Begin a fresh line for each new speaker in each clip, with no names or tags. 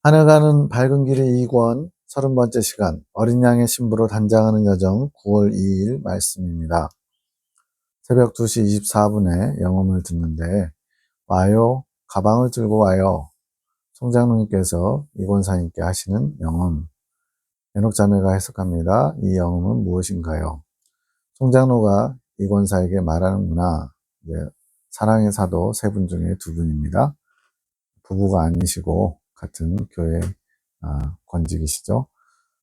하늘 가는 밝은 길의 2권 30번째 시간 어린 양의 신부로 단장하는 여정 9월 2일 말씀입니다. 새벽 2시 24분에 영음을 듣는데 와요 가방을 들고 와요. 송장로님께서 이권사님께 하시는 영음. 에녹자매가 해석합니다. 이 영음은 무엇인가요? 송장로가 이권사에게 말하는구나. 사랑의 사도 세 분 중에 두 분입니다. 부부가 아니시고 같은 교회 권직이시죠.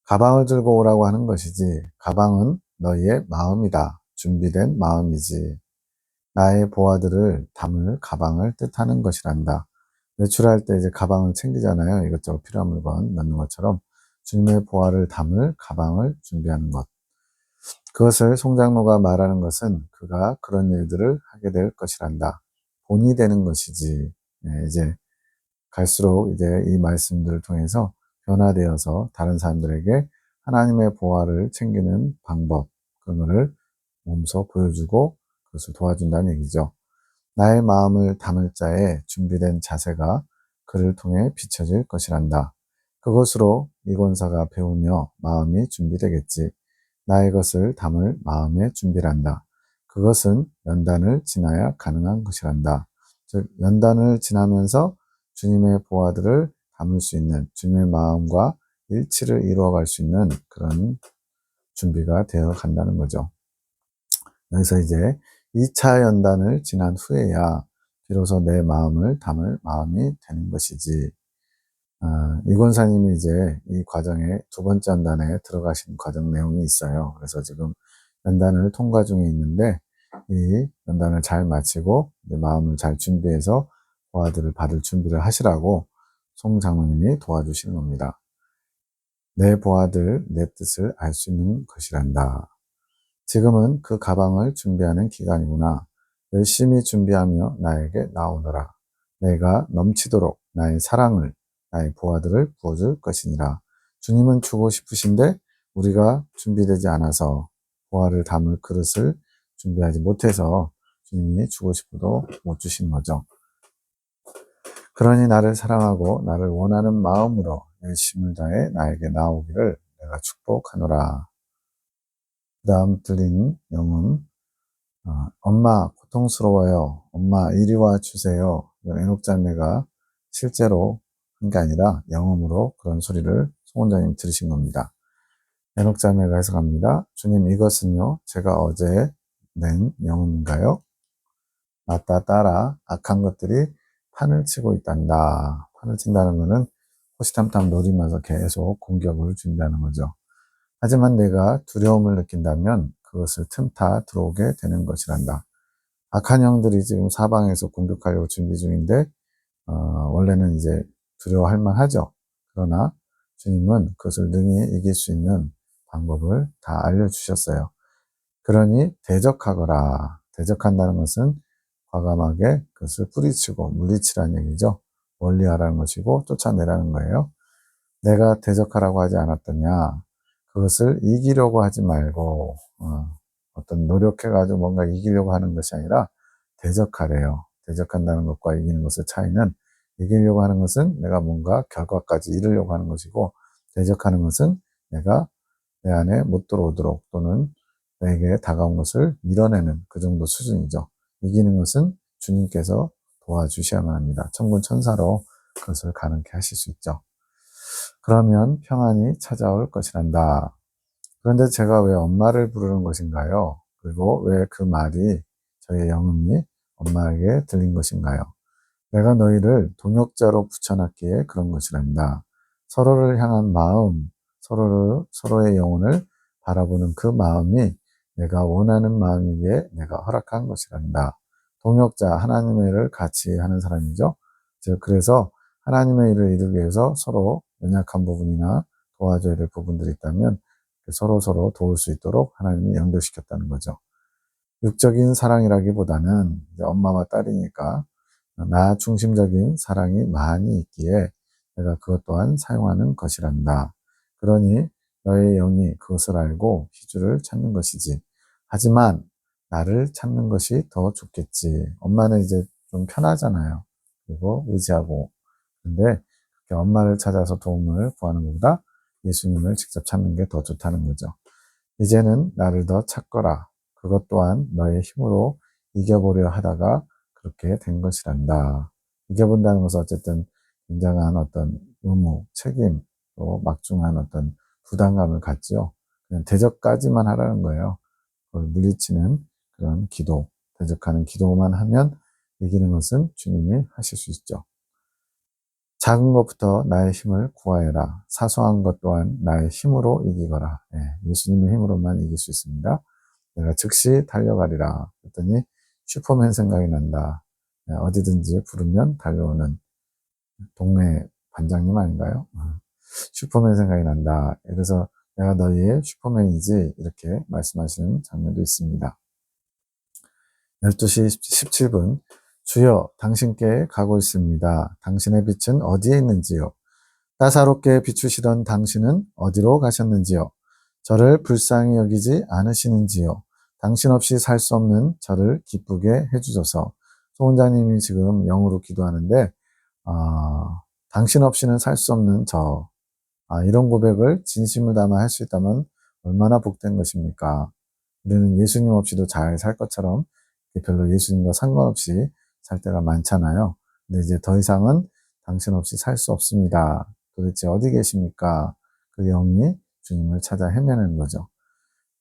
가방을 들고 오라고 하는 것이지 가방은 너희의 마음이다. 준비된 마음이지. 나의 보아들을 담을 가방을 뜻하는 것이란다. 외출할 때 이제 가방을 챙기잖아요. 이것저것 필요한 물건 넣는 것처럼 주님의 보아를 담을 가방을 준비하는 것. 그것을 송장로가 말하는 것은 그가 그런 일들을 하게 될 것이란다. 본이 되는 것이지. 이제 갈수록 이제 이 말씀들을 통해서 변화되어서 다른 사람들에게 하나님의 보화를 챙기는 방법, 그런 것을 몸소 보여주고 그것을 도와준다는 얘기죠. 나의 마음을 담을 자의 준비된 자세가 그를 통해 비춰질 것이란다. 그것으로 이권사가 배우며 마음이 준비되겠지. 나의 것을 담을 마음의 준비란다. 그것은 연단을 지나야 가능한 것이란다. 즉 연단을 지나면서 주님의 보화들을 담을 수 있는 주님의 마음과 일치를 이루어갈 수 있는 그런 준비가 되어 간다는 거죠. 그래서 이제 2차 연단을 지난 후에야 비로소 내 마음을 담을 마음이 되는 것이지. 이권사님이 이제 이 과정에 두 번째 연단에 들어가신 과정 내용이 있어요. 그래서 지금 연단을 통과 중에 있는데 이 연단을 잘 마치고 마음을 잘 준비해서 보아들을 받을 준비를 하시라고 송 장로님이 도와주시는 겁니다. 내 보아들, 내 뜻을 알 수 있는 것이란다. 지금은 그 가방을 준비하는 기간이구나. 열심히 준비하며 나에게 나오너라. 내가 넘치도록 나의 사랑을, 나의 보아들을 부어줄 것이니라. 주님은 주고 싶으신데 우리가 준비되지 않아서 보아를 담을 그릇을 준비하지 못해서 주님이 주고 싶어도 못 주신 거죠. 그러니 나를 사랑하고 나를 원하는 마음으로 열심을 다해 나에게 나오기를 내가 축복하노라. 그 다음 들린 영음. 엄마 고통스러워요. 엄마 이리 와 주세요. 에녹자매가 실제로 한 게 아니라 영음으로 그런 소리를 송원장님 들으신 겁니다. 에녹자매가 해석합니다. 주님 이것은요 제가 어제 낸 영음인가요? 맞다 따라 악한 것들이 판을 치고 있단다. 판을 친다는 것은 호시탐탐 노리면서 계속 공격을 준다는 거죠. 하지만 내가 두려움을 느낀다면 그것을 틈타 들어오게 되는 것이란다. 악한 영들이 지금 사방에서 공격하려고 준비 중인데 원래는 이제 두려워할 만하죠. 그러나 주님은 그것을 능히 이길 수 있는 방법을 다 알려주셨어요. 그러니 대적하거라. 대적한다는 것은 과감하게 그것을 뿌리치고 물리치라는 얘기죠. 멀리하라는 것이고 쫓아내라는 거예요. 내가 대적하라고 하지 않았더냐. 그것을 이기려고 하지 말고 어떤 노력해가지고 뭔가 이기려고 하는 것이 아니라 대적하래요. 대적한다는 것과 이기는 것의 차이는 이기려고 하는 것은 내가 뭔가 결과까지 이루려고 하는 것이고 대적하는 것은 내가 내 안에 못 들어오도록 또는 내게 다가온 것을 밀어내는 그 정도 수준이죠. 이기는 것은 주님께서 도와주셔야만 합니다. 천군 천사로 그것을 가능케 하실 수 있죠. 그러면 평안이 찾아올 것이란다. 그런데 제가 왜 엄마를 부르는 것인가요? 그리고 왜 그 말이 저의 영음이 엄마에게 들린 것인가요? 내가 너희를 동역자로 붙여놨기에 그런 것이란다. 서로를 향한 마음, 서로의 영혼을 바라보는 그 마음이 내가 원하는 마음이기에 내가 허락한 것이란다. 동역자, 하나님의 일을 같이 하는 사람이죠. 즉, 그래서 하나님의 일을 이루기 위해서 서로 연약한 부분이나 도와줘야 될 부분들이 있다면 서로 도울 수 있도록 하나님이 연결시켰다는 거죠. 육적인 사랑이라기보다는 이제 엄마와 딸이니까 나 중심적인 사랑이 많이 있기에 내가 그것 또한 사용하는 것이란다. 그러니 너의 영이 그것을 알고 희주를 찾는 것이지. 하지만 나를 찾는 것이 더 좋겠지. 엄마는 이제 좀 편하잖아요. 그리고 의지하고. 근데 엄마를 찾아서 도움을 구하는 것보다 예수님을 직접 찾는 게 더 좋다는 거죠. 이제는 나를 더 찾거라. 그것 또한 너의 힘으로 이겨보려 하다가 그렇게 된 것이란다. 이겨본다는 것은 어쨌든 굉장한 어떤 의무, 책임, 또 막중한 어떤 부담감을 갖지요. 그냥 대적까지만 하라는 거예요. 그걸 물리치는 그런 기도, 대적하는 기도만 하면 이기는 것은 주님이 하실 수 있죠. 작은 것부터 나의 힘을 구하여라. 사소한 것 또한 나의 힘으로 이기거라. 예수님의 힘으로만 이길 수 있습니다. 내가 즉시 달려가리라. 그랬더니 슈퍼맨 생각이 난다. 어디든지 부르면 달려오는 동네 반장님 아닌가요? 슈퍼맨 생각이 난다. 그래서 내가 너희의 슈퍼맨이지 이렇게 말씀하시는 장면도 있습니다. 12시 17분 주여 당신께 가고 있습니다. 당신의 빛은 어디에 있는지요? 따사롭게 비추시던 당신은 어디로 가셨는지요? 저를 불쌍히 여기지 않으시는지요? 당신 없이 살 수 없는 저를 기쁘게 해주소서. 소원자님이 지금 영으로 기도하는데 당신 없이는 살 수 없는 저, 이런 고백을 진심을 담아 할 수 있다면 얼마나 복된 것입니까? 우리는 예수님 없이도 잘 살 것처럼 별로 예수님과 상관없이 살 때가 많잖아요. 근데 이제 더 이상은 당신 없이 살 수 없습니다. 도대체 어디 계십니까? 그 영이 주님을 찾아 헤매는 거죠.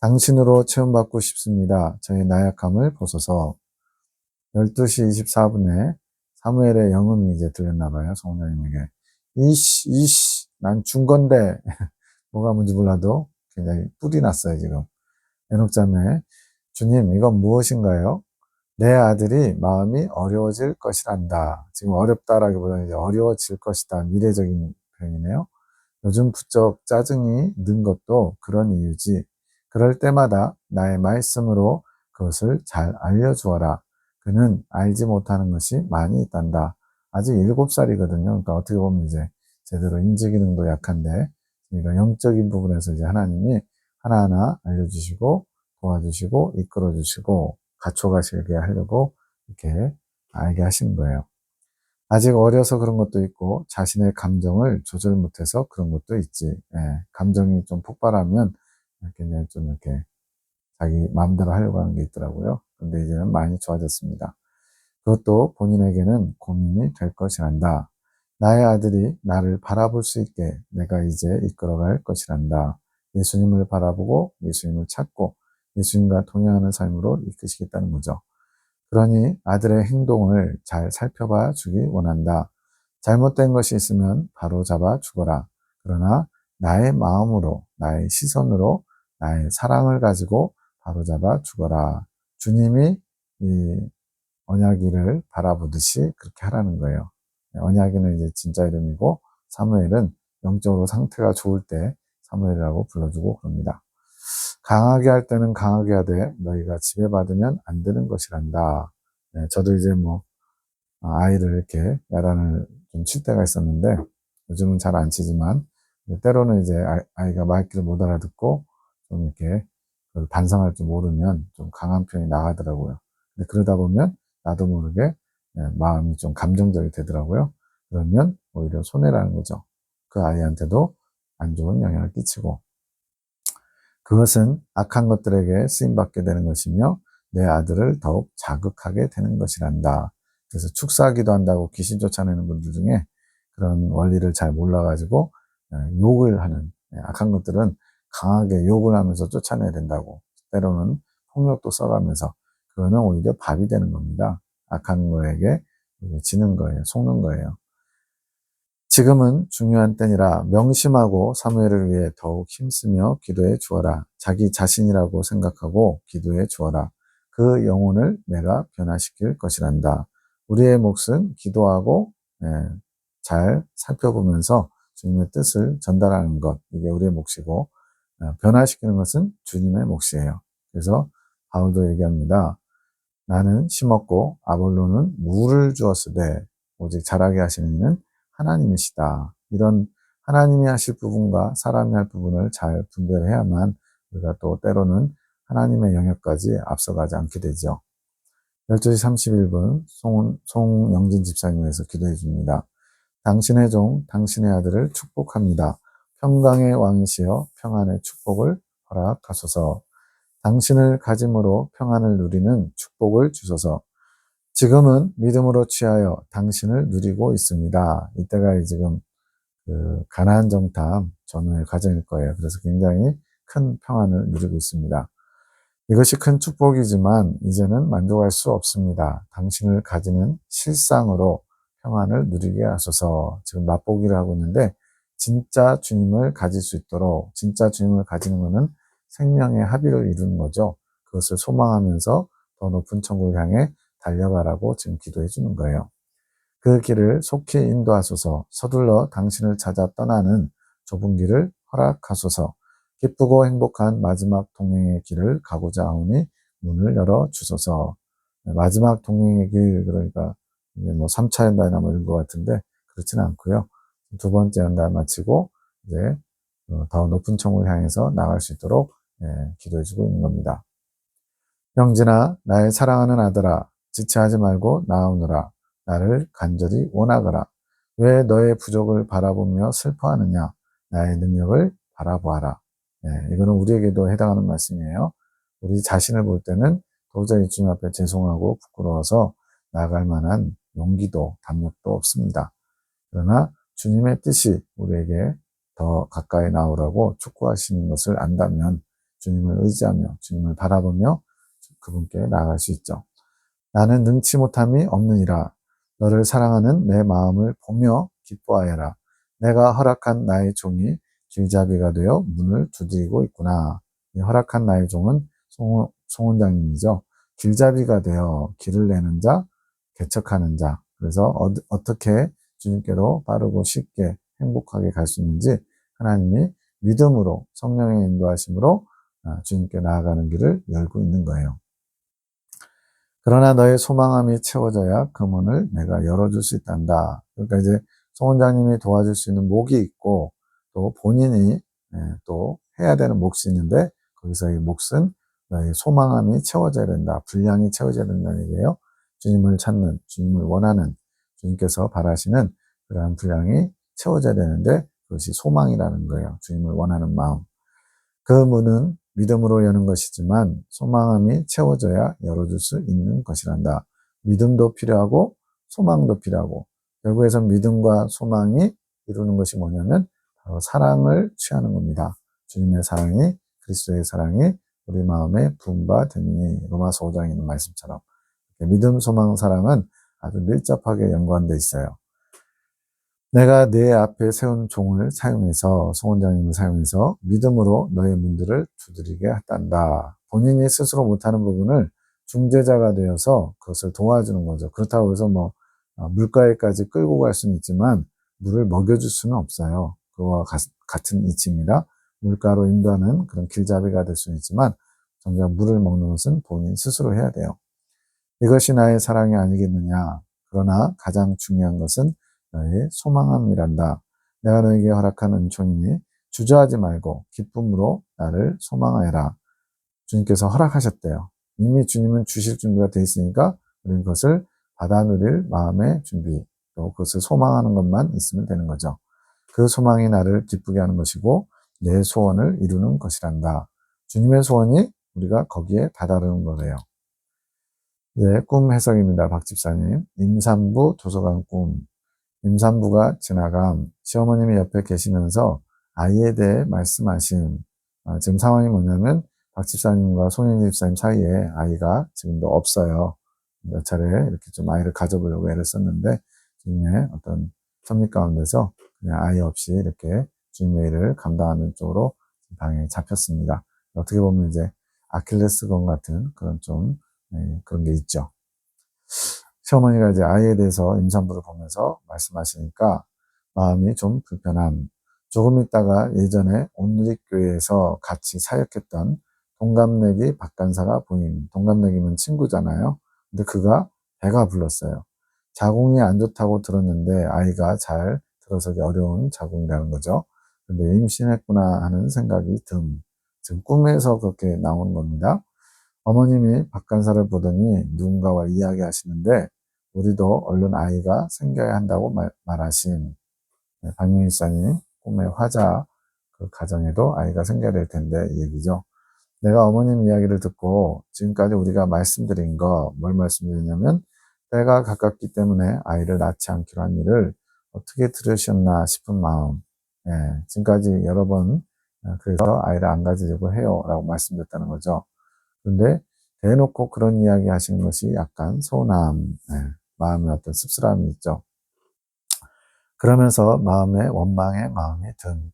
당신으로 체험받고 싶습니다. 저의 나약함을 보소서. 12시 24분에 사무엘의 영음이 이제 들렸나 봐요. 성도님에게. 난 준 건데 뭐가 뭔지 몰라도 굉장히 뿔이 났어요, 지금. 에녹자매, 주님, 이건 무엇인가요? 내 아들이 마음이 어려워질 것이란다. 지금 어렵다라기보다는 이제 어려워질 것이다. 미래적인 표현이네요. 요즘 부쩍 짜증이 는 것도 그런 이유지. 그럴 때마다 나의 말씀으로 그것을 잘 알려주어라. 그는 알지 못하는 것이 많이 있단다. 아직 7살이거든요. 그러니까 어떻게 보면 이제 제대로 인지 기능도 약한데, 그러니까 영적인 부분에서 이제 하나님이 하나하나 알려주시고, 도와주시고, 이끌어주시고, 갖춰가시게 하려고 이렇게 알게 하시는 거예요. 아직 어려서 그런 것도 있고 자신의 감정을 조절 못해서 그런 것도 있지. 감정이 좀 폭발하면 굉장히 좀 이렇게 자기 마음대로 하려고 하는 게 있더라고요. 근데 이제는 많이 좋아졌습니다. 그것도 본인에게는 고민이 될 것이란다. 나의 아들이 나를 바라볼 수 있게 내가 이제 이끌어갈 것이란다. 예수님을 바라보고 예수님을 찾고 예수님과 동행하는 삶으로 이끄시겠다는 거죠. 그러니 아들의 행동을 잘 살펴봐 주기 원한다. 잘못된 것이 있으면 바로 잡아 주거라. 그러나 나의 마음으로, 나의 시선으로, 나의 사랑을 가지고 바로 잡아 주거라. 주님이 이 언약이를 바라보듯이 그렇게 하라는 거예요. 언약이는 이제 진짜 이름이고 사무엘은 영적으로 상태가 좋을 때 사무엘이라고 불러주고 그럽니다. 강하게 할 때는 강하게 하되 너희가 지배받으면 안 되는 것이란다. 저도 이제 아이를 이렇게 야단을 좀 칠 때가 있었는데 요즘은 잘 안 치지만 때로는 이제 아이가 말귀를 못 알아듣고 좀 이렇게 반성할 줄 모르면 좀 강한 표현이 나가더라고요. 근데 그러다 보면 나도 모르게 마음이 좀 감정적이 되더라고요. 그러면 오히려 손해라는 거죠. 그 아이한테도 안 좋은 영향을 끼치고 그것은 악한 것들에게 쓰임받게 되는 것이며 내 아들을 더욱 자극하게 되는 것이란다. 그래서 축사하기도 한다고 귀신 쫓아내는 분들 중에 그런 원리를 잘 몰라가지고 욕을 하는 악한 것들은 강하게 욕을 하면서 쫓아내야 된다고 때로는 폭력도 써가면서 그거는 오히려 밥이 되는 겁니다. 악한 거에게 지는 거예요. 속는 거예요. 지금은 중요한 때니라 명심하고 사무엘을 위해 더욱 힘쓰며 기도해 주어라. 자기 자신이라고 생각하고 기도해 주어라. 그 영혼을 내가 변화시킬 것이란다. 우리의 몫은 기도하고 잘 살펴보면서 주님의 뜻을 전달하는 것. 이게 우리의 몫이고 변화시키는 것은 주님의 몫이에요. 그래서 바울도 얘기합니다. 나는 심었고 아볼로는 물을 주었으되 오직 자라게 하시는 이는 하나님이시다. 이런 하나님이 하실 부분과 사람이 할 부분을 잘 분별을 해야만 우리가 또 때로는 하나님의 영역까지 앞서가지 않게 되죠. 12시 31분 송영진 집사님에서 기도해 줍니다. 당신의 종, 당신의 아들을 축복합니다. 평강의 왕이시여 평안의 축복을 허락하소서. 당신을 가짐으로 평안을 누리는 축복을 주소서. 지금은 믿음으로 취하여 당신을 누리고 있습니다. 이때가 지금 가나안 정탐 전후의 과정일 거예요. 그래서 굉장히 큰 평안을 누리고 있습니다. 이것이 큰 축복이지만 이제는 만족할 수 없습니다. 당신을 가지는 실상으로 평안을 누리게 하소서. 지금 맛보기를 하고 있는데 진짜 주님을 가질 수 있도록, 진짜 주님을 가지는 것은 생명의 합의를 이루는 거죠. 그것을 소망하면서 더 높은 천국을 향해 달려가라고 지금 기도해 주는 거예요. 그 길을 속히 인도하소서. 서둘러 당신을 찾아 떠나는 좁은 길을 허락하소서. 기쁘고 행복한 마지막 동행의 길을 가고자 하오니 문을 열어 주소서. 마지막 동행의 길, 그러니까 이제 뭐 3차 연단이나 뭐 이런 것 같은데 그렇지는 않고요. 두 번째 연단 마치고 이제 더 높은 천국을 향해서 나갈 수 있도록 기도해 주고 있는 겁니다. 형제나 나의 사랑하는 아들아, 지체하지 말고 나오느라. 나를 간절히 원하거라. 왜 너의 부족을 바라보며 슬퍼하느냐? 나의 능력을 바라보아라. 이거는 우리에게도 해당하는 말씀이에요. 우리 자신을 볼 때는 도저히 주님 앞에 죄송하고 부끄러워서 나아갈 만한 용기도 담력도 없습니다. 그러나 주님의 뜻이 우리에게 더 가까이 나오라고 촉구하시는 것을 안다면 주님을 의지하며 주님을 바라보며 그분께 나아갈 수 있죠. 나는 능치 못함이 없느니라. 너를 사랑하는 내 마음을 보며 기뻐하여라. 내가 허락한 나의 종이 길잡이가 되어 문을 두드리고 있구나. 이 허락한 나의 종은 송원장님이죠. 길잡이가 되어 길을 내는 자, 개척하는 자. 그래서 어떻게 주님께로 빠르고 쉽게 행복하게 갈 수 있는지 하나님이 믿음으로 성령의 인도하심으로 주님께 나아가는 길을 열고 있는 거예요. 그러나 너의 소망함이 채워져야 그 문을 내가 열어줄 수 있단다. 그러니까 이제 송 원장님이 도와줄 수 있는 몫이 있고 또 본인이 또 해야 되는 몫이 있는데 거기서 이 몫은 너의 소망함이 채워져야 된다. 분량이 채워져야 된다는 얘기예요. 주님을 찾는, 주님을 원하는, 주님께서 바라시는 그러한 분량이 채워져야 되는데 그것이 소망이라는 거예요. 주님을 원하는 마음. 그 문은 믿음으로 여는 것이지만 소망함이 채워져야 열어줄 수 있는 것이란다. 믿음도 필요하고 소망도 필요하고 결국에서 믿음과 소망이 이루는 것이 뭐냐면 바로 사랑을 취하는 겁니다. 주님의 사랑이 그리스도의 사랑이 우리 마음에 부음바 되니 로마서 5장에 있는 말씀처럼 믿음, 소망, 사랑은 아주 밀접하게 연관되어 있어요. 내가 내 앞에 세운 종을 사용해서 송원장님을 사용해서 믿음으로 너의 문들을 두드리게 한다. 본인이 스스로 못하는 부분을 중재자가 되어서 그것을 도와주는 거죠. 그렇다고 해서 뭐 물가에까지 끌고 갈 수는 있지만 물을 먹여줄 수는 없어요. 그와 같은 이치입니다. 물가로 인도하는 그런 길잡이가 될 수는 있지만 정작 물을 먹는 것은 본인 스스로 해야 돼요. 이것이 나의 사랑이 아니겠느냐. 그러나 가장 중요한 것은 너의 소망함이란다. 내가 너에게 허락한 은총이니 주저하지 말고 기쁨으로 나를 소망하여라. 주님께서 허락하셨대요. 이미 주님은 주실 준비가 되어 있으니까 우리는 그것을 받아 누릴 마음의 준비, 또 그것을 소망하는 것만 있으면 되는 거죠. 그 소망이 나를 기쁘게 하는 것이고 내 소원을 이루는 것이란다. 주님의 소원이 우리가 거기에 다다르는 거예요. 네, 꿈 해석입니다. 박 집사님. 임산부 도서관 꿈. 임산부가 지나감. 시어머님이 옆에 계시면서 아이에 대해 말씀하신. 지금 상황이 뭐냐면 박 집사님과 송영진 집사님 사이에 아이가 지금도 없어요. 몇 차례 이렇게 좀 아이를 가져보려고 애를 썼는데 주님의 어떤 섭리 가운데서 그냥 아이 없이 이렇게 주님의 일을 감당하는 쪽으로 방향이 잡혔습니다. 어떻게 보면 이제 아킬레스건 같은 그런 좀 그런 게 있죠. 시어머니가 이제 아이에 대해서 임산부를 보면서 말씀하시니까 마음이 좀 불편함. 조금 있다가 예전에 온누리교회에서 같이 사역했던 동갑내기 박간사가 보임. 동갑내기면 친구잖아요. 근데 그가 배가 불렀어요. 자궁이 안 좋다고 들었는데 아이가 잘 들어서기 어려운 자궁이라는 거죠. 근데 임신했구나 하는 생각이 지금 꿈에서 그렇게 나오는 겁니다. 어머님이 박간사를 보더니 누군가와 이야기하시는데 우리도 얼른 아이가 생겨야 한다고 말하신 박영희 집사님 꿈의 화자 그 가정에도 아이가 생겨야 될 텐데 이 얘기죠. 내가 어머님 이야기를 듣고 지금까지 우리가 말씀드린 거 뭘 말씀드리냐면 때가 가깝기 때문에 아이를 낳지 않기로 한 일을 어떻게 들으셨나 싶은 마음. 지금까지 여러 번 그래서 아이를 안 가지려고 해요 라고 말씀드렸다는 거죠. 그런데 대놓고 그런 이야기 하시는 것이 약간 서운함, 마음의 어떤 씁쓸함이 있죠. 그러면서 마음에 원망의 마음이 든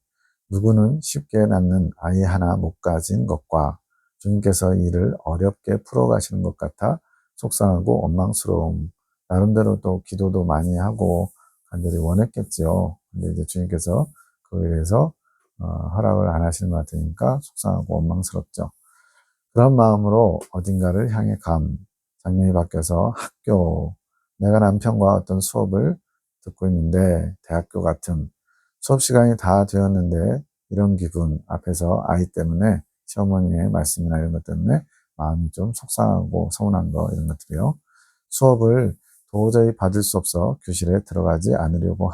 누구는 쉽게 낳는 아이 하나 못 가진 것과 주님께서 이를 어렵게 풀어가시는 것 같아 속상하고 원망스러움. 나름대로 또 기도도 많이 하고 간절히 원했겠지요. 근데 이제 주님께서 그에 대해서 허락을 안 하시는 것 같으니까 속상하고 원망스럽죠. 그런 마음으로 어딘가를 향해 장면이 바뀌어서 학교, 내가 남편과 어떤 수업을 듣고 있는데 대학교 같은 수업 시간이 다 되었는데 이런 기분 앞에서 아이 때문에 시어머니의 말씀이나 이런 것 때문에 마음이 좀 속상하고 서운한 거 이런 것들이요. 수업을 도저히 받을 수 없어 교실에 들어가지 않으려고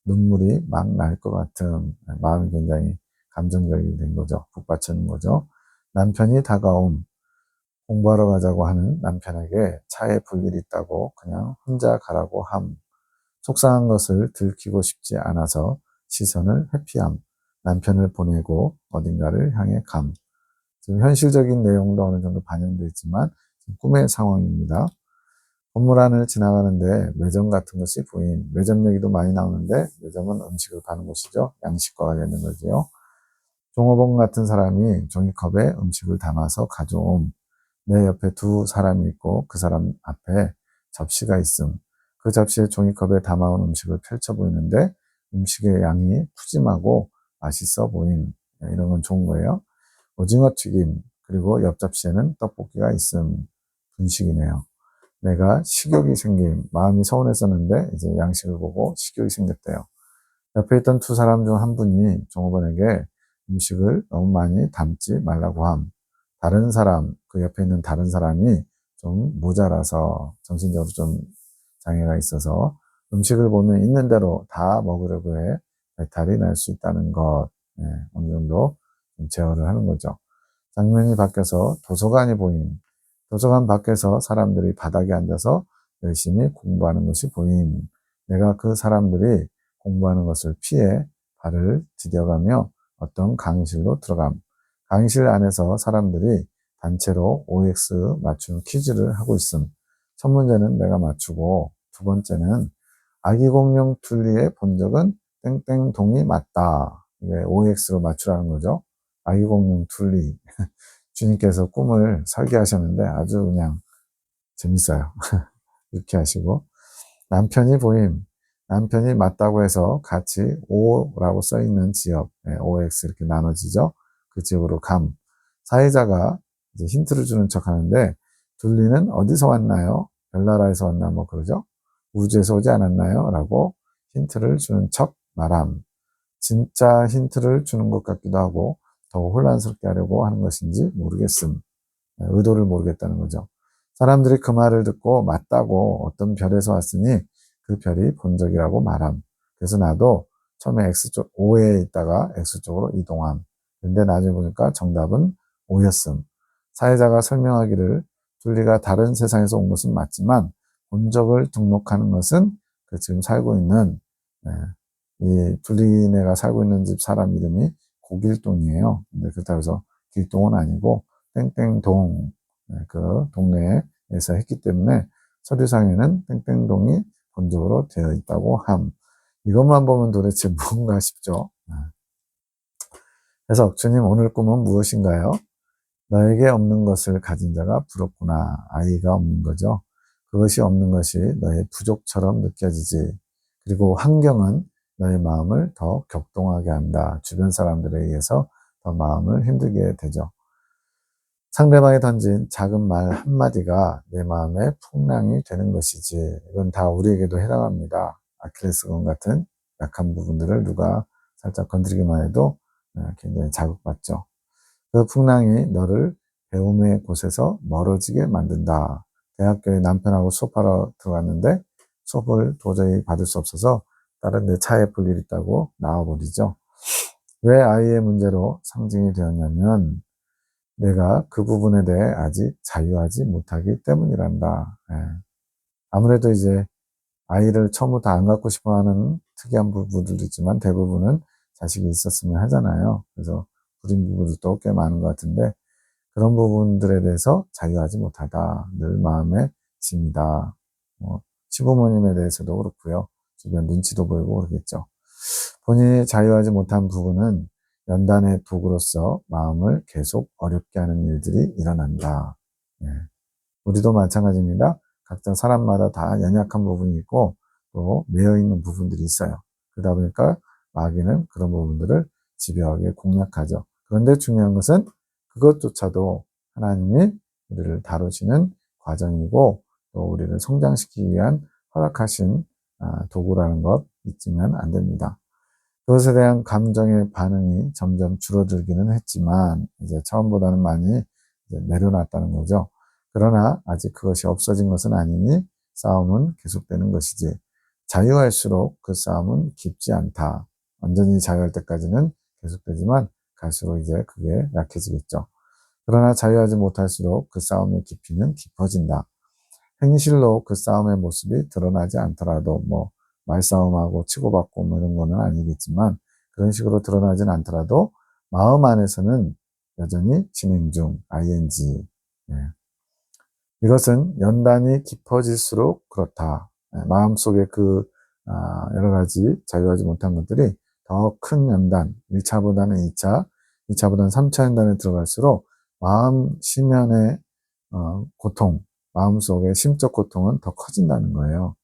눈물이 막 날 것 같은 마음이 굉장히 감정적이 된 거죠. 북받치는 거죠. 남편이 다가옴, 공부하러 가자고 하는 남편에게 차에 볼 일 있다고 그냥 혼자 가라고 속상한 것을 들키고 싶지 않아서 시선을 회피함, 남편을 보내고 어딘가를 향해 지금 현실적인 내용도 어느 정도 반영되어 있지만 꿈의 상황입니다. 건물 안을 지나가는데 매점 같은 것이 보인, 매점 얘기도 많이 나오는데 매점은 음식을 파는 곳이죠. 양식과 관련된 거지요. 종업원 같은 사람이 종이컵에 음식을 담아서 가져옴. 내 옆에 두 사람이 있고 그 사람 앞에 접시가 있음. 그 접시에 종이컵에 담아온 음식을 펼쳐 보이는데 음식의 양이 푸짐하고 맛있어 보임. 이런 건 좋은 거예요. 오징어 튀김, 그리고 옆 접시에는 떡볶이가 있음. 분식이네요. 내가 식욕이 생김. 마음이 서운했었는데 이제 양식을 보고 식욕이 생겼대요. 옆에 있던 두 사람 중 한 분이 종업원에게 음식을 너무 많이 담지 말라고 다른 사람, 그 옆에 있는 다른 사람이 좀 모자라서 정신적으로 좀 장애가 있어서 음식을 보면 있는 대로 다 먹으려고 해 배탈이 날 수 있다는 것, 어느 정도 제어를 하는 거죠. 장면이 바뀌어서 도서관이 보임. 도서관 밖에서 사람들이 바닥에 앉아서 열심히 공부하는 것이 보임. 내가 그 사람들이 공부하는 것을 피해 발을 디뎌가며 어떤 강의실로 들어감. 강의실 안에서 사람들이 단체로 OX 맞추는 퀴즈를 하고 있음. 첫 문제는 내가 맞추고 두 번째는 아기 공룡 둘리의 본 적은 땡땡동이 맞다. 이게 OX로 맞추라는 거죠. 아기 공룡 둘리. 주님께서 꿈을 설계하셨는데 아주 그냥 재밌어요. 이렇게 하시고 남편이 보임. 남편이 맞다고 해서 같이 O라고 써있는 지역, OX 이렇게 나눠지죠. 그 지역으로 사회자가 이제 힌트를 주는 척 하는데 둘리는 어디서 왔나요? 별나라에서 왔나 뭐 그러죠. 우주에서 오지 않았나요? 라고 힌트를 주는 척 말함. 진짜 힌트를 주는 것 같기도 하고 더 혼란스럽게 하려고 하는 것인지 모르겠음. 의도를 모르겠다는 거죠. 사람들이 그 말을 듣고 맞다고 어떤 별에서 왔으니 그 별이 본적이라고 말함. 그래서 나도 처음에 X쪽, O에 있다가 X쪽으로 이동함. 근데 나중에 보니까 정답은 O였음. 사회자가 설명하기를 둘리가 다른 세상에서 온 것은 맞지만 본적을 등록하는 것은 그 지금 살고 있는 이 둘리네가 살고 있는 집 사람 이름이 고길동이에요. 근데 그렇다고 해서 길동은 아니고 땡땡동 그 동네에서 했기 때문에 서류상에는 땡땡동이 본적으로 되어 있다고 이것만 보면 도대체 뭔가 싶죠. 그래서 주님 오늘 꿈은 무엇인가요? 너에게 없는 것을 가진 자가 부럽구나. 아이가 없는 거죠. 그것이 없는 것이 너의 부족처럼 느껴지지. 그리고 환경은 너의 마음을 더 격동하게 한다. 주변 사람들에 의해서 더 마음을 힘들게 되죠. 상대방이 던진 작은 말 한마디가 내 마음에 풍랑이 되는 것이지. 이건 다 우리에게도 해당합니다. 아킬레스건 같은 약한 부분들을 누가 살짝 건드리기만 해도 굉장히 자극받죠. 그 풍랑이 너를 배움의 곳에서 멀어지게 만든다. 대학교에 남편하고 수업하러 들어갔는데 수업을 도저히 받을 수 없어서 다른 데 차에 볼 일 있다고 나와버리죠. 왜 아이의 문제로 상징이 되었냐면 내가 그 부분에 대해 아직 자유하지 못하기 때문이란다. 예. 아무래도 이제 아이를 처음부터 안 갖고 싶어 하는 특이한 부부들도 있지만 대부분은 자식이 있었으면 하잖아요. 그래서 불임 부부들도 꽤 많은 것 같은데 그런 부분들에 대해서 자유하지 못하다. 늘 마음의 짐이다. 시부모님에 대해서도 그렇고요. 주변 눈치도 보이고 그러겠죠. 본인이 자유하지 못한 부분은 연단의 도구로서 마음을 계속 어렵게 하는 일들이 일어난다. 네. 우리도 마찬가지입니다. 각자 사람마다 다 연약한 부분이 있고 또 매여있는 부분들이 있어요. 그러다 보니까 마귀는 그런 부분들을 집요하게 공략하죠. 그런데 중요한 것은 그것조차도 하나님이 우리를 다루시는 과정이고 또 우리를 성장시키기 위한 허락하신 도구라는 것 잊으면 안 됩니다. 그것에 대한 감정의 반응이 점점 줄어들기는 했지만 이제 처음보다는 많이 이제 내려놨다는 거죠. 그러나 아직 그것이 없어진 것은 아니니 싸움은 계속되는 것이지 자유할수록 그 싸움은 깊지 않다. 완전히 자유할 때까지는 계속되지만 갈수록 이제 그게 약해지겠죠. 그러나 자유하지 못할수록 그 싸움의 깊이는 깊어진다. 행실로 그 싸움의 모습이 드러나지 않더라도 말싸움하고 치고받고 이런 거는 아니겠지만 그런 식으로 드러나진 않더라도 마음 안에서는 여전히 진행 중, ing. 예. 이것은 연단이 깊어질수록 그렇다. 예. 마음속에 여러 가지 자유하지 못한 것들이 더 큰 연단, 1차보다는 2차, 2차보다는 3차 연단에 들어갈수록 마음 심연의 고통, 마음속의 심적 고통은 더 커진다는 거예요.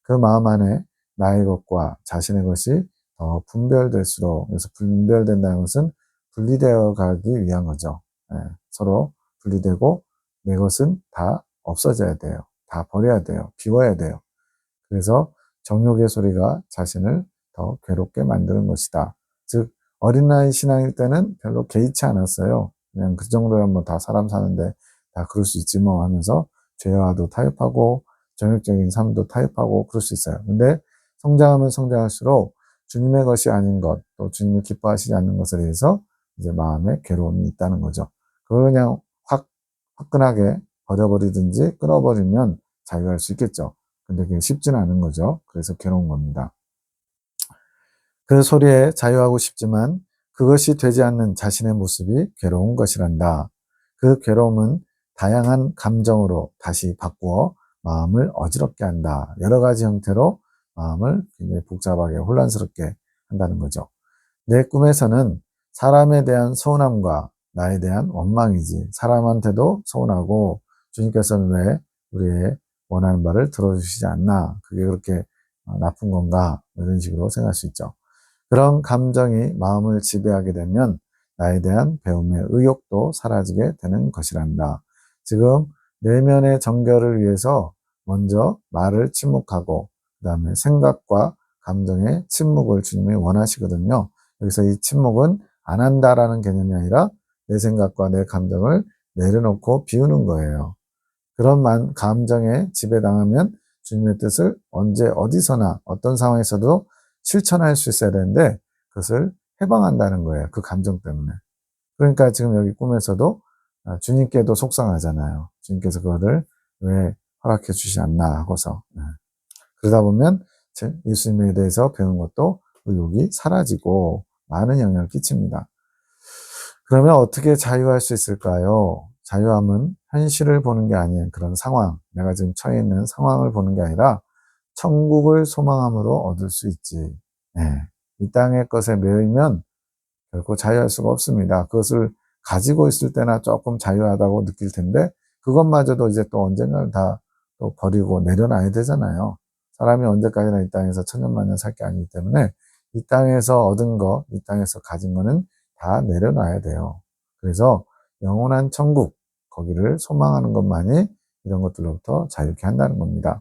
그 마음 안에 나의 것과 자신의 것이 더 분별될수록, 그래서 분별된다는 것은 분리되어 가기 위한 거죠. 예, 서로 분리되고 내 것은 다 없어져야 돼요. 다 버려야 돼요. 비워야 돼요. 그래서 정욕의 소리가 자신을 더 괴롭게 만드는 것이다. 즉 어린아이 신앙일 때는 별로 개의치 않았어요. 그냥 그 정도면 다 사람 사는데 다 그럴 수 있지 뭐 하면서 죄와도 타협하고 정욕적인 삶도 타협하고 그럴 수 있어요. 근데 성장하면 성장할수록 주님의 것이 아닌 것, 또 주님이 기뻐하시지 않는 것에 대해서 이제 마음에 괴로움이 있다는 거죠. 그걸 그냥 화끈하게 버려버리든지 끊어버리면 자유할 수 있겠죠. 근데 그게 쉽지는 않은 거죠. 그래서 괴로운 겁니다. 그 소리에 자유하고 싶지만 그것이 되지 않는 자신의 모습이 괴로운 것이란다. 그 괴로움은 다양한 감정으로 다시 바꾸어 마음을 어지럽게 한다. 여러 가지 형태로 마음을 굉장히 복잡하게 혼란스럽게 한다는 거죠. 내 꿈에서는 사람에 대한 서운함과 나에 대한 원망이지 사람한테도 서운하고 주님께서는 왜 우리의 원하는 바를 들어주시지 않나 그게 그렇게 나쁜 건가 이런 식으로 생각할 수 있죠. 그런 감정이 마음을 지배하게 되면 나에 대한 배움의 의욕도 사라지게 되는 것이란다. 지금 내면의 정결을 위해서 먼저 말을 침묵하고 그 다음에 생각과 감정의 침묵을 주님이 원하시거든요. 여기서 이 침묵은 안 한다라는 개념이 아니라 내 생각과 내 감정을 내려놓고 비우는 거예요. 그런 감정에 지배당하면 주님의 뜻을 언제 어디서나 어떤 상황에서도 실천할 수 있어야 되는데 그것을 해방한다는 거예요. 그 감정 때문에. 그러니까 지금 여기 꿈에서도 주님께도 속상하잖아요. 주님께서 그거를 왜 허락해 주시지 않나 하고서. 그러다 보면 예수님에 대해서 배운 것도 의욕이 사라지고 많은 영향을 끼칩니다. 그러면 어떻게 자유할 수 있을까요? 자유함은 현실을 보는 게 아닌 그런 상황, 내가 지금 처해 있는 상황을 보는 게 아니라 천국을 소망함으로 얻을 수 있지. 네. 이 땅의 것에 매이면 결코 자유할 수가 없습니다. 그것을 가지고 있을 때나 조금 자유하다고 느낄 텐데 그것마저도 이제 또 언젠가는 다 또 버리고 내려놔야 되잖아요. 사람이 언제까지나 이 땅에서 천년만년 살 게 아니기 때문에 이 땅에서 얻은 거, 이 땅에서 가진 거는 다 내려놔야 돼요. 그래서 영원한 천국, 거기를 소망하는 것만이 이런 것들로부터 자유케 한다는 겁니다.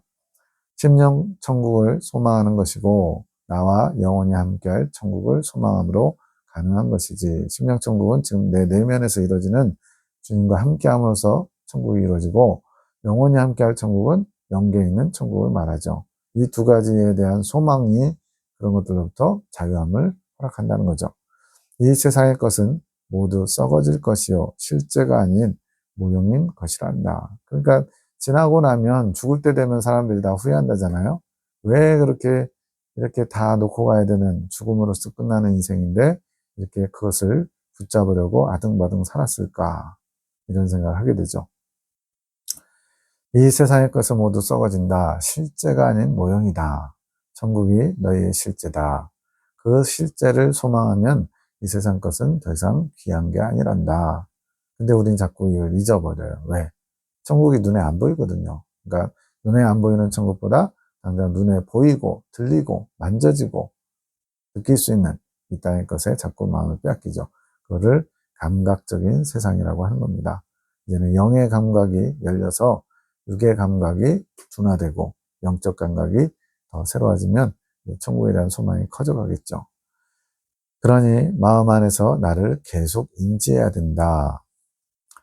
심령 천국을 소망하는 것이고 나와 영원히 함께할 천국을 소망함으로 가능한 것이지 심령 천국은 지금 내 내면에서 이루어지는 주님과 함께함으로써 천국이 이루어지고 영원히 함께할 천국은 영계에 있는 천국을 말하죠. 이 두 가지에 대한 소망이 그런 것들로부터 자유함을 허락한다는 거죠. 이 세상의 것은 모두 썩어질 것이요 실제가 아닌 모형인 것이란다. 그러니까 지나고 나면 죽을 때 되면 사람들이 다 후회한다잖아요. 왜 그렇게 이렇게 다 놓고 가야 되는 죽음으로써 끝나는 인생인데 이렇게 그것을 붙잡으려고 아등바등 살았을까, 이런 생각을 하게 되죠. 이 세상의 것은 모두 썩어진다. 실제가 아닌 모형이다. 천국이 너희의 실제다. 그 실제를 소망하면 이 세상 것은 더 이상 귀한 게 아니란다. 근데 우린 자꾸 이걸 잊어버려요. 왜? 천국이 눈에 안 보이거든요. 그러니까 눈에 안 보이는 천국보다 당장 눈에 보이고 들리고 만져지고 느낄 수 있는 이 땅의 것에 자꾸 마음을 빼앗기죠. 그거를 감각적인 세상이라고 하는 겁니다. 이제는 영의 감각이 열려서 육의 감각이 둔화되고 영적 감각이 더 새로워지면 천국에 대한 소망이 커져가겠죠. 그러니 마음 안에서 나를 계속 인지해야 된다.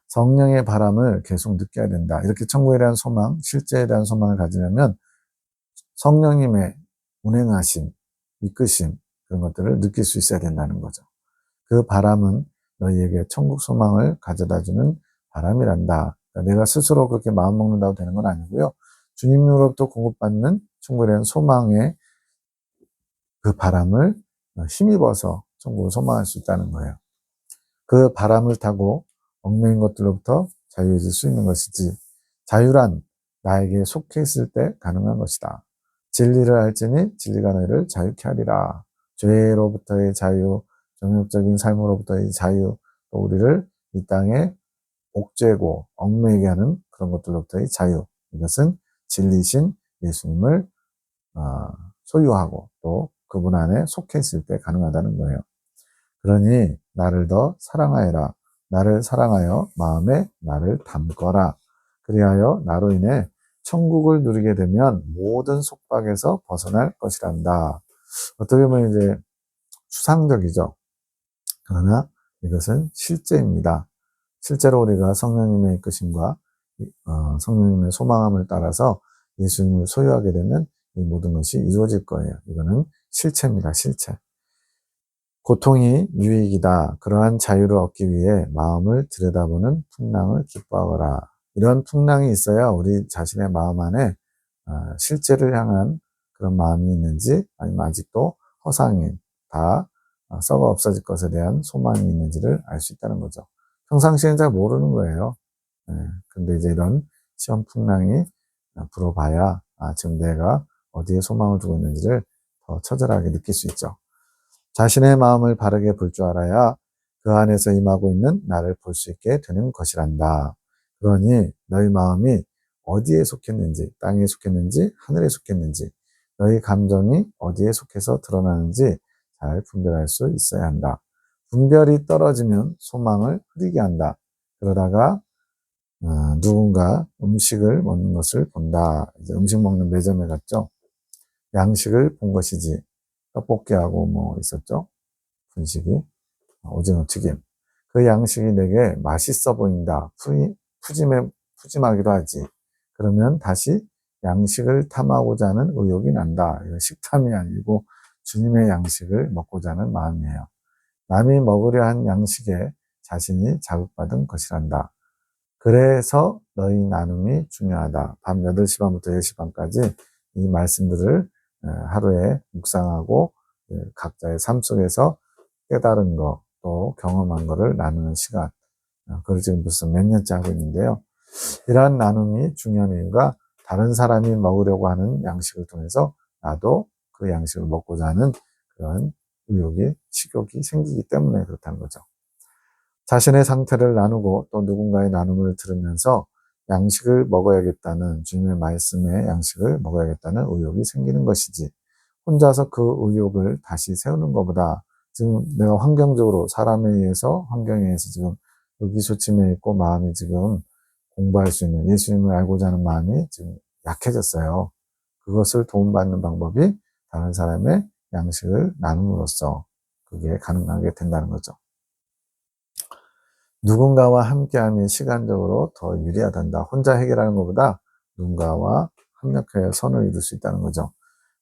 성령의 바람을 계속 느껴야 된다. 이렇게 천국에 대한 소망, 실제에 대한 소망을 가지려면 성령님의 운행하심, 이끄심, 그런 것들을 느낄 수 있어야 된다는 거죠. 그 바람은 너희에게 천국 소망을 가져다주는 바람이란다. 그러니까 내가 스스로 그렇게 마음 먹는다고 되는 건 아니고요. 주님으로부터 공급받는 천국에 대한 소망의 그 바람을 힘입어서 천국을 소망할 수 있다는 거예요. 그 바람을 타고 얽매인 것들로부터 자유해질 수 있는 것이지, 자유란 나에게 속해 있을 때 가능한 것이다. 진리를 알지니 진리가 너희를 자유케 하리라. 죄로부터의 자유, 정욕적인 삶으로부터의 자유, 또 우리를 이 땅에 옥죄고 얽매이게 하는 그런 것들로부터의 자유, 이것은 진리신 예수님을 소유하고 또 그분 안에 속해 있을 때 가능하다는 거예요. 그러니 나를 더 사랑하여라. 나를 사랑하여 마음에 나를 담거라. 그리하여 나로 인해 천국을 누리게 되면 모든 속박에서 벗어날 것이란다. 어떻게 보면 이제 추상적이죠. 그러나 이것은 실제입니다. 실제로 우리가 성령님의 이끄심과 성령님의 소망함을 따라서 예수님을 소유하게 되면 이 모든 것이 이루어질 거예요. 이거는 실체입니다. 실체. 고통이 유익이다. 그러한 자유를 얻기 위해 마음을 들여다보는 풍랑을 기뻐하거라. 이런 풍랑이 있어야 우리 자신의 마음 안에 실제를 향한 그런 마음이 있는지, 아니면 아직도 허상인, 다 썩어 없어질 것에 대한 소망이 있는지를 알 수 있다는 거죠. 평상시엔 잘 모르는 거예요. 근데 이제 이런 시험 풍랑이 불어봐야 지금 내가 어디에 소망을 두고 있는지를 더 처절하게 느낄 수 있죠. 자신의 마음을 바르게 볼 줄 알아야 그 안에서 임하고 있는 나를 볼 수 있게 되는 것이란다. 그러니 너희 마음이 어디에 속했는지, 땅에 속했는지, 하늘에 속했는지, 너희 감정이 어디에 속해서 드러나는지 잘 분별할 수 있어야 한다. 분별이 떨어지면 소망을 흐리게 한다. 그러다가 누군가 음식을 먹는 것을 본다. 이제 음식 먹는 매점에 갔죠. 양식을 본 것이지. 떡볶이하고 뭐 있었죠. 분식이 오징어 튀김. 그 양식이 내게 맛있어 보인다. 푸짐하기도 하지. 그러면 다시 양식을 탐하고자 하는 의욕이 난다. 이건 식탐이 아니고 주님의 양식을 먹고자 하는 마음이에요. 남이 먹으려 한 양식에 자신이 자극받은 것이란다. 그래서 너희 나눔이 중요하다. 밤 8시 반부터 10시 반까지 이 말씀들을 하루에 묵상하고 각자의 삶 속에서 깨달은 거, 또 경험한 거를 나누는 시간. 그걸 지금 벌써 몇 년째 하고 있는데요. 이러한 나눔이 중요한 이유가 다른 사람이 먹으려고 하는 양식을 통해서 나도 그 양식을 먹고자 하는 그런 의욕이, 식욕이 생기기 때문에 그렇다는 거죠. 자신의 상태를 나누고 또 누군가의 나눔을 들으면서 양식을 먹어야겠다는, 주님의 말씀의 양식을 먹어야겠다는 의욕이 생기는 것이지, 혼자서 그 의욕을 다시 세우는 것보다 지금 내가 환경적으로 사람에 의해서, 환경에 의해서 지금 의기소침해 있고 마음이 지금 공부할 수 있는, 예수님을 알고자 하는 마음이 지금 약해졌어요. 그것을 도움받는 방법이 다른 사람의 양식을 나눔으로써 그게 가능하게 된다는 거죠. 누군가와 함께함이 시간적으로 더 유리하단다. 혼자 해결하는 것보다 누군가와 협력해야 선을 이룰 수 있다는 거죠.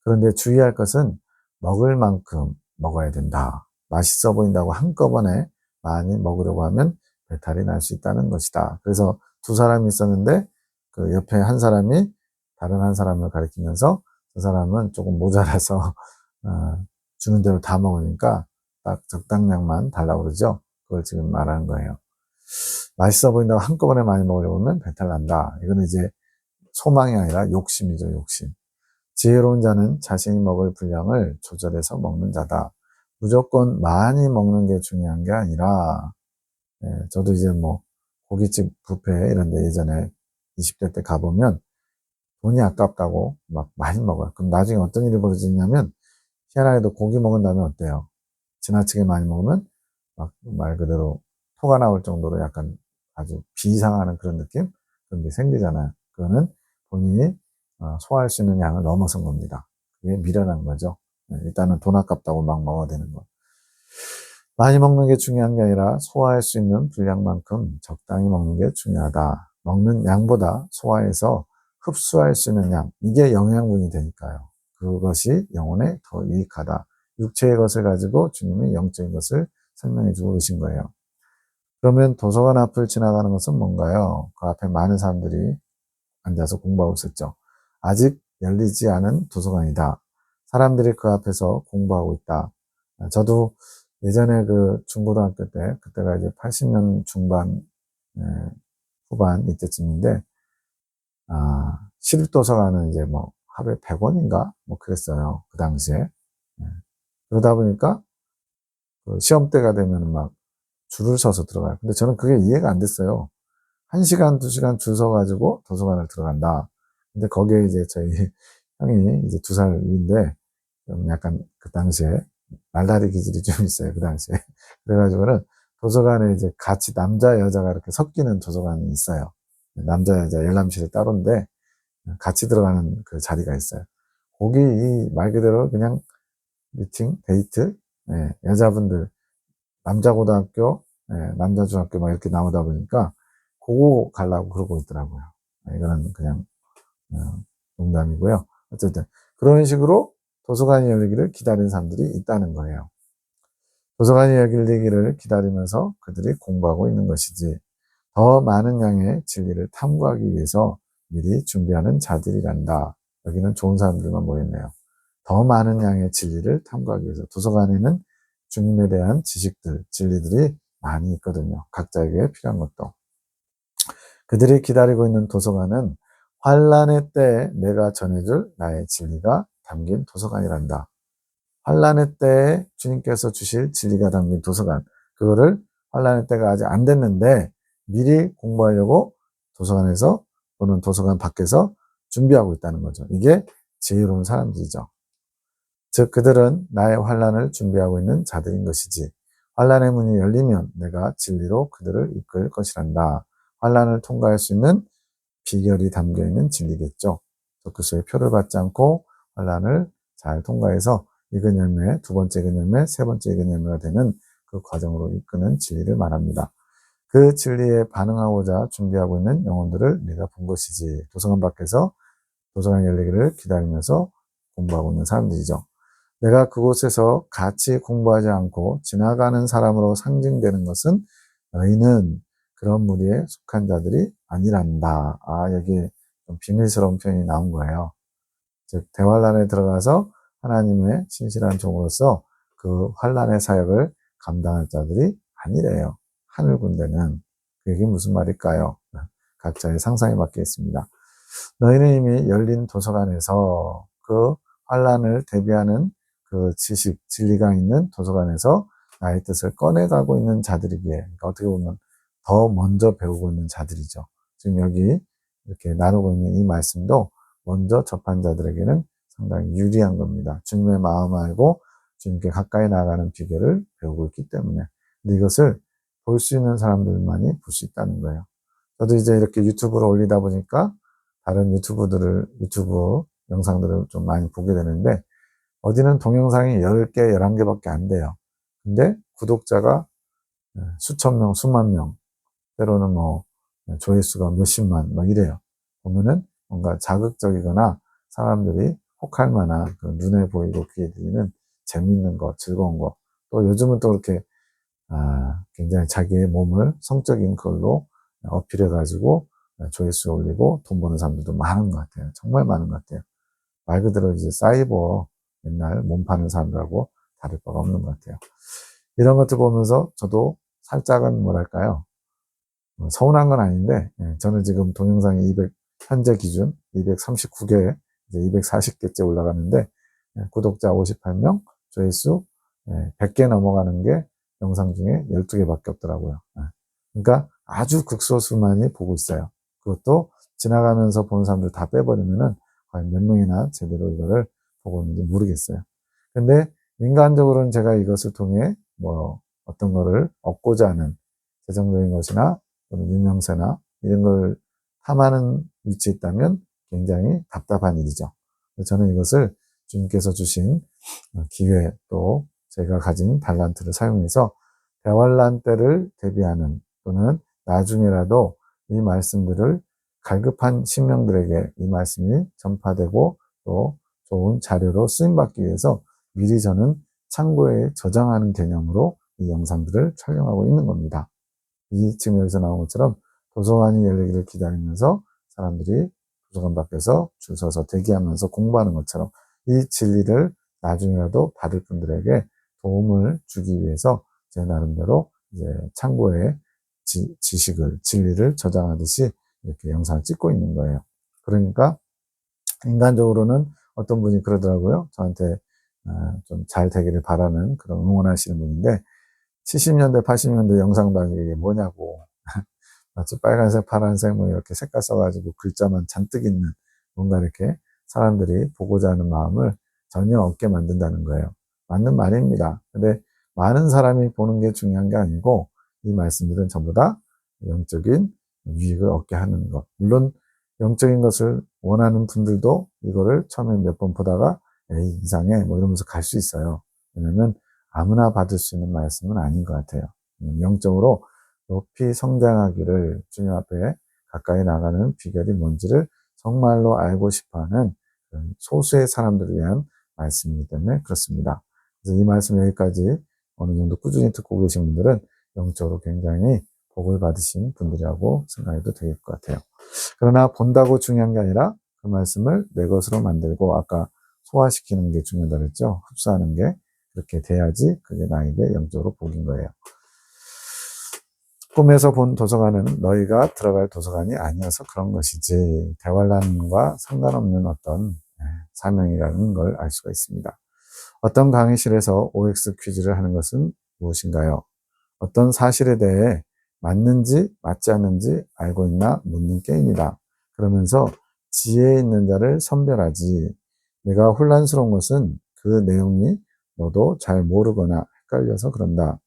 그런데 주의할 것은 먹을 만큼 먹어야 된다. 맛있어 보인다고 한꺼번에 많이 먹으려고 하면 배탈이 날 수 있다는 것이다. 그래서 두 사람이 있었는데 그 옆에 한 사람이 다른 한 사람을 가리키면서 그 사람은 조금 모자라서 주는 대로 다 먹으니까 딱 적당량만 달라고 그러죠. 그걸 지금 말하는 거예요. 맛있어 보인다고 한꺼번에 많이 먹으려고 하면 배탈 난다. 이건 이제 소망이 아니라 욕심이죠, 욕심. 지혜로운 자는 자신이 먹을 분량을 조절해서 먹는 자다. 무조건 많이 먹는 게 중요한 게 아니라, 저도 이제 뭐, 고깃집 뷔페 이런 데 예전에 20대 때 가보면 돈이 아깝다고 막 많이 먹어요. 그럼 나중에 어떤 일이 벌어지냐면, 희한하게도 고기 먹은 다음에 어때요? 지나치게 많이 먹으면 막 말 그대로 토가 나올 정도로 약간 아주 비상하는 그런 느낌? 그런 게 생기잖아요. 그거는 본인이 소화할 수 있는 양을 넘어선 겁니다. 그게 미련한 거죠. 일단은 돈 아깝다고 막 먹어야 되는 거. 많이 먹는 게 중요한 게 아니라 소화할 수 있는 분량만큼 적당히 먹는 게 중요하다. 먹는 양보다 소화해서 흡수할 수 있는 양, 이게 영양분이 되니까요. 그것이 영혼에 더 유익하다. 육체의 것을 가지고 주님이 영적인 것을 설명해 주고 계신 거예요. 그러면 도서관 앞을 지나가는 것은 뭔가요? 그 앞에 많은 사람들이 앉아서 공부하고 있었죠. 아직 열리지 않은 도서관이다. 사람들이 그 앞에서 공부하고 있다. 저도 예전에 그 중고등학교 때, 그때가 이제 80년 중반, 후반 이때쯤인데, 시립도서관은 이제 뭐 하루에 100원인가? 뭐 그랬어요. 그 당시에. 그러다 보니까 그 시험 때가 되면 막 줄을 서서 들어가요. 근데 저는 그게 이해가 안 됐어요. 1시간, 2시간 줄 서가지고 도서관을 들어간다. 근데 거기에 이제 저희 형이 이제 2살 위인데, 좀 약간 그 당시에 날라리 기질이 좀 있어요. 그 당시에. 그래가지고는 도서관에 이제 같이 남자, 여자가 이렇게 섞이는 도서관이 있어요. 남자, 여자 열람실이 따로인데 같이 들어가는 그 자리가 있어요. 거기 이 말 그대로 그냥 미팅, 데이트, 여자분들, 남자 고등학교, 남자 중학교 막 이렇게 나오다 보니까 그거 가려고 그러고 있더라고요. 이거는 그냥 농담이고요. 어쨌든 그런 식으로 도서관이 열리기를 기다리는 사람들이 있다는 거예요. 도서관이 열리기를 기다리면서 그들이 공부하고 있는 것이지, 더 많은 양의 진리를 탐구하기 위해서 미리 준비하는 자들이란다. 여기는 좋은 사람들만 모였네요. 더 많은 양의 진리를 탐구하기 위해서. 도서관에는 주님에 대한 지식들, 진리들이 많이 있거든요. 각자에게 필요한 것도. 그들이 기다리고 있는 도서관은 환란의 때에 내가 전해줄 나의 진리가 담긴 도서관이란다. 환란의 때에 주님께서 주실 진리가 담긴 도서관. 그거를 환란의 때가 아직 안 됐는데 미리 공부하려고 도서관에서 또는 도서관 밖에서 준비하고 있다는 거죠. 이게 지혜로운 사람들이죠. 즉 그들은 나의 환란을 준비하고 있는 자들인 것이지. 환란의 문이 열리면 내가 진리로 그들을 이끌 것이란다. 환란을 통과할 수 있는 비결이 담겨 있는 진리겠죠. 적그리스도의 표를 받지 않고 환란을 잘 통과해서 익은 열매, 두 번째 익은 열매, 세 번째 익은 열매가 되는 그 과정으로 이끄는 진리를 말합니다. 그 진리에 반응하고자 준비하고 있는 영혼들을 내가 본 것이지. 도서관 밖에서 도서관 열리기를 기다리면서 공부하고 있는 사람들이죠. 내가 그곳에서 같이 공부하지 않고 지나가는 사람으로 상징되는 것은 너희는 그런 무리에 속한 자들이 아니란다. 여기 좀 비밀스러운 표현이 나온 거예요. 즉, 대환란에 들어가서 하나님의 신실한 종으로서 그 환란의 사역을 감당할 자들이 아니래요. 하늘 군대는. 그게 무슨 말일까요? 각자의 상상에 맡겨 있습니다. 너희는 이미 열린 도서관에서 그 환란을 대비하는 그 지식, 진리가 있는 도서관에서 나의 뜻을 꺼내가고 있는 자들이기에, 그러니까 어떻게 보면 더 먼저 배우고 있는 자들이죠. 지금 여기 이렇게 나누고 있는 이 말씀도 먼저 접한 자들에게는 상당히 유리한 겁니다. 주님의 마음을 알고 주님께 가까이 나아가는 비결을 배우고 있기 때문에. 근데 이것을 볼 수 있는 사람들만이 볼 수 있다는 거예요. 저도 이제 이렇게 유튜브를 올리다 보니까 다른 유튜브 영상들을 좀 많이 보게 되는데, 어디는 동영상이 10개, 11개밖에 안 돼요. 근데 구독자가 수천 명, 수만 명, 때로는 뭐 조회수가 몇십만 뭐 이래요. 보면은 뭔가 자극적이거나 사람들이 혹할 만한 그 눈에 보이고 귀에 들리는 재밌는 거, 즐거운 거. 또 요즘은 또 이렇게 굉장히 자기의 몸을 성적인 걸로 어필해가지고 조회수 올리고 돈 버는 사람들도 많은 것 같아요. 정말 많은 것 같아요. 말 그대로 이제 사이버 옛날 몸 파는 사람들하고 다를 바가 없는 것 같아요. 이런 것들 보면서 저도 살짝은 뭐랄까요. 서운한 건 아닌데, 저는 지금 동영상이 현재 기준 239개, 이제 240개째 올라가는데, 구독자 58명, 조회수 100개 넘어가는 게 영상 중에 12개밖에 없더라고요. 그러니까 아주 극소수만이 보고 있어요. 그것도 지나가면서 보는 사람들 다 빼버리면은 과연 몇 명이나 제대로 이거를 보고 있는지 모르겠어요. 근데 인간적으로는 제가 이것을 통해 뭐 어떤 거를 얻고자 하는 재정적인 것이나 또는 유명세나 이런 걸 탐하는 위치에 있다면 굉장히 답답한 일이죠. 저는 이것을 주님께서 주신 기회 또 제가 가진 달란트를 사용해서 대환란 때를 대비하는 또는 나중에라도 이 말씀들을 갈급한 신명들에게 이 말씀이 전파되고 또 좋은 자료로 쓰임받기 위해서 미리 저는 창고에 저장하는 개념으로 이 영상들을 촬영하고 있는 겁니다. 지금 여기서 나온 것처럼 도서관이 열리기를 기다리면서 사람들이 도서관 밖에서 줄 서서 대기하면서 공부하는 것처럼 이 진리를 나중에라도 받을 분들에게 도움을 주기 위해서 제 나름대로 이제 창고에 지식을, 진리를 저장하듯이 이렇게 영상을 찍고 있는 거예요. 그러니까 인간적으로는 어떤 분이 그러더라고요. 저한테 좀 잘 되기를 바라는 그런 응원하시는 분인데 70년대, 80년대 영상 방이 이게 뭐냐고. 마치 빨간색, 파란색 뭐 이렇게 색깔 써가지고 글자만 잔뜩 있는 뭔가 이렇게 사람들이 보고자 하는 마음을 전혀 없게 만든다는 거예요. 맞는 말입니다. 근데 많은 사람이 보는 게 중요한 게 아니고 이 말씀들은 전부 다 영적인 유익을 얻게 하는 것. 물론 영적인 것을 원하는 분들도 이거를 처음에 몇 번 보다가 에이 이상해 뭐 이러면서 갈 수 있어요. 왜냐면 아무나 받을 수 있는 말씀은 아닌 것 같아요. 영적으로 높이 성장하기를 주님 앞에 가까이 나가는 비결이 뭔지를 정말로 알고 싶어하는 소수의 사람들을 위한 말씀이기 때문에 그렇습니다. 그래서 이 말씀 여기까지 어느 정도 꾸준히 듣고 계신 분들은 영적으로 굉장히 복을 받으신 분들이라고 생각해도 될 것 같아요. 그러나 본다고 중요한 게 아니라 그 말씀을 내 것으로 만들고 아까 소화시키는 게 중요하다고 했죠. 흡수하는 게 그렇게 돼야지 그게 나에게 영적으로 복인 거예요. 꿈에서 본 도서관은 너희가 들어갈 도서관이 아니어서 그런 것이지 대환란과 상관없는 어떤 사명이라는 걸 알 수가 있습니다. 어떤 강의실에서 OX 퀴즈를 하는 것은 무엇인가요? 어떤 사실에 대해 맞는지 맞지 않는지 알고 있나 묻는 게임이다. 그러면서 지혜 있는 자를 선별하지. 내가 혼란스러운 것은 그 내용이 너도 잘 모르거나 헷갈려서 그런다.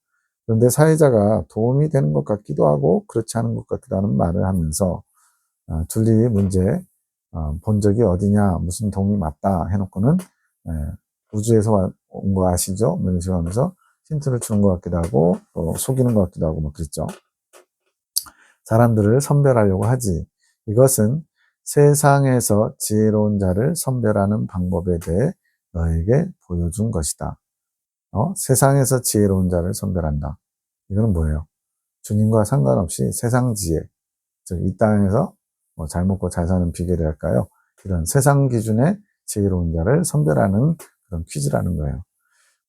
그런데 사회자가 도움이 되는 것 같기도 하고 그렇지 않은 것 같기도 하는 말을 하면서 둘리 문제 본 적이 어디냐 무슨 동이 맞다 해놓고는 우주에서 온 거 아시죠? 이런 식으로 하면서 힌트를 주는 것 같기도 하고 또 속이는 것 같기도 하고 뭐 그랬죠. 사람들을 선별하려고 하지. 이것은 세상에서 지혜로운 자를 선별하는 방법에 대해 너에게 보여준 것이다. 세상에서 지혜로운 자를 선별한다. 이거는 뭐예요? 주님과 상관없이 세상 지혜, 즉 이 땅에서 뭐 잘 먹고 잘 사는 비결이랄까요? 이런 세상 기준의 지혜로운 자를 선별하는 그런 퀴즈라는 거예요.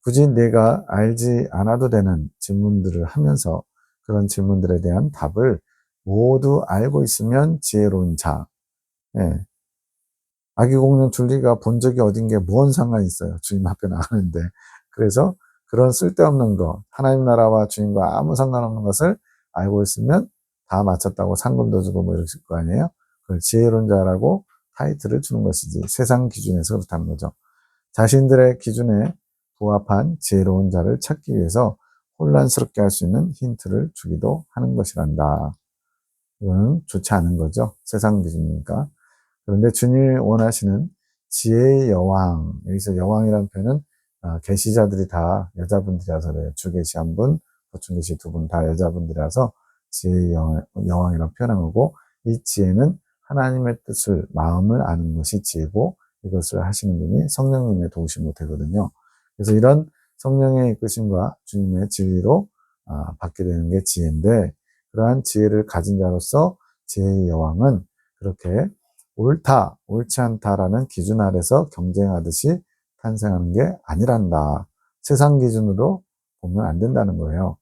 굳이 내가 알지 않아도 되는 질문들을 하면서 그런 질문들에 대한 답을 모두 알고 있으면 지혜로운 자. 예. 아기 공룡 줄리가 본 적이 어딘 게 뭔 상관이 있어요. 주님 앞에 나가는데. 그래서 그런 쓸데없는 거, 하나님 나라와 주님과 아무 상관없는 것을 알고 있으면 다 맞췄다고 상금도 주고 뭐 이러실 거 아니에요? 그걸 지혜로운 자라고 타이틀을 주는 것이지. 세상 기준에서 그렇다는 거죠. 자신들의 기준에 부합한 지혜로운 자를 찾기 위해서 혼란스럽게 할 수 있는 힌트를 주기도 하는 것이란다. 이거는 좋지 않은 거죠. 세상 기준이니까. 그런데 주님이 원하시는 지혜의 여왕, 여기서 여왕이라는 표현은 계시자들이 다 여자분들이라서 그래요. 주계시 한 분, 보충계시 두 분 다 여자분들이라서 지혜의 여왕이라고 표현한 거고, 이 지혜는 하나님의 뜻을, 마음을 아는 것이 지혜고, 이것을 하시는 분이 성령님의 도우심으로 되거든요. 그래서 이런 성령의 이끄심과 주님의 진리로 받게 되는 게 지혜인데, 그러한 지혜를 가진 자로서 지혜의 여왕은 그렇게 옳다, 옳지 않다라는 기준 아래서 경쟁하듯이 탄생하는 게 아니란다. 세상 기준으로 보면 안 된다는 거예요.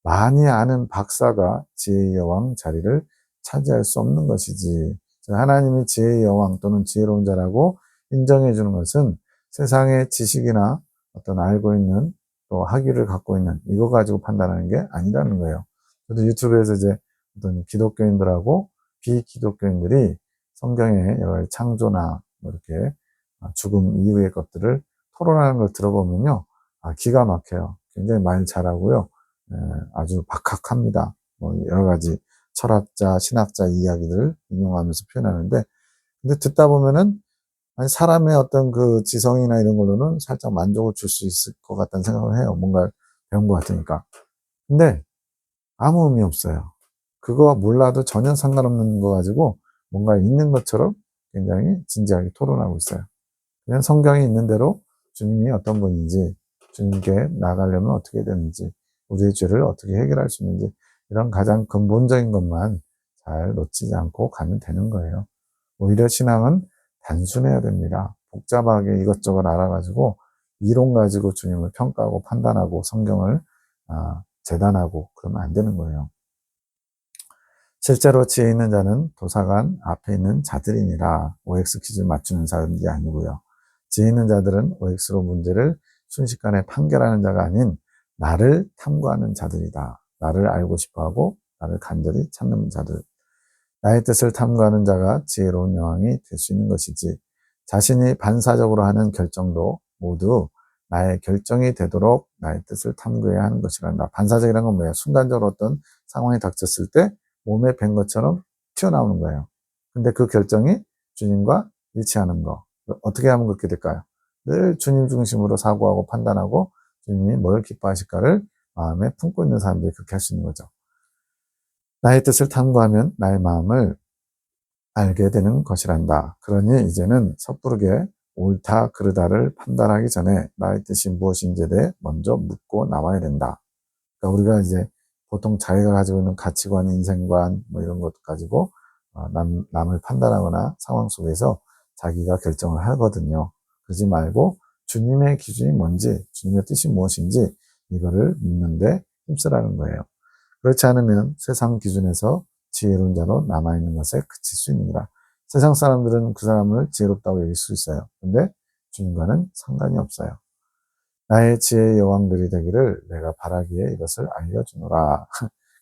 많이 아는 박사가 지혜의 여왕 자리를 차지할 수 없는 것이지. 하나님이 지혜의 여왕 또는 지혜로운 자라고 인정해 주는 것은 세상의 지식이나 어떤 알고 있는 또 학위를 갖고 있는 이거 가지고 판단하는 게 아니라는 거예요. 저도 유튜브에서 이제 어떤 기독교인들하고 비기독교인들이 성경의 여러 가지 창조나 뭐 이렇게 죽음 이후의 것들을 토론하는 걸 들어보면요. 기가 막혀요. 굉장히 말 잘하고요. 아주 박학합니다. 뭐 여러 가지 철학자, 신학자 이야기들을 인용하면서 표현하는데, 근데 듣다 보면은 아니 사람의 어떤 그 지성이나 이런 걸로는 살짝 만족을 줄 수 있을 것 같다는 생각을 해요. 뭔가 배운 것 같으니까. 근데 아무 의미 없어요. 그거 몰라도 전혀 상관없는 거 가지고 뭔가 있는 것처럼 굉장히 진지하게 토론하고 있어요. 그냥 성경에 있는 대로 주님이 어떤 분인지, 주님께 나아가려면 어떻게 되는지, 우리의 죄를 어떻게 해결할 수 있는지, 이런 가장 근본적인 것만 잘 놓치지 않고 가면 되는 거예요. 오히려 신앙은 단순해야 됩니다. 복잡하게 이것저것 알아가지고 이론 가지고 주님을 평가하고 판단하고 성경을 재단하고 그러면 안 되는 거예요. 실제로 지혜 있는 자는 도사관 앞에 있는 자들이니라. OX 퀴즈를 맞추는 사람이 아니고요. 지혜 있는 자들은 OX로 문제를 순식간에 판결하는 자가 아닌 나를 탐구하는 자들이다. 나를 알고 싶어하고 나를 간절히 찾는 자들. 나의 뜻을 탐구하는 자가 지혜로운 여왕이 될 수 있는 것이지, 자신이 반사적으로 하는 결정도 모두 나의 결정이 되도록 나의 뜻을 탐구해야 하는 것이란다. 반사적이라는 건 뭐예요? 순간적으로 어떤 상황이 닥쳤을 때 몸에 밴 것처럼 튀어나오는 거예요. 근데 그 결정이 주님과 일치하는 거. 어떻게 하면 그렇게 될까요? 늘 주님 중심으로 사고하고 판단하고 주님이 뭘 기뻐하실까를 마음에 품고 있는 사람들이 그렇게 할 수 있는 거죠. 나의 뜻을 탐구하면 나의 마음을 알게 되는 것이란다. 그러니 이제는 섣부르게 옳다 그르다를 판단하기 전에 나의 뜻이 무엇인지에 대해 먼저 묻고 나와야 된다. 그러니까 우리가 이제 보통 자기가 가지고 있는 가치관, 인생관 뭐 이런 것 가지고 남을 판단하거나 상황 속에서 자기가 결정을 하거든요. 그러지 말고 주님의 기준이 뭔지, 주님의 뜻이 무엇인지 이거를 묻는데 힘쓰라는 거예요. 그렇지 않으면 세상 기준에서 지혜로운 자로 남아있는 것에 그칠 수 있느니라. 세상 사람들은 그 사람을 지혜롭다고 여길 수 있어요. 근데 주님과는 상관이 없어요. 나의 지혜의 여왕들이 되기를 내가 바라기에 이것을 알려주노라.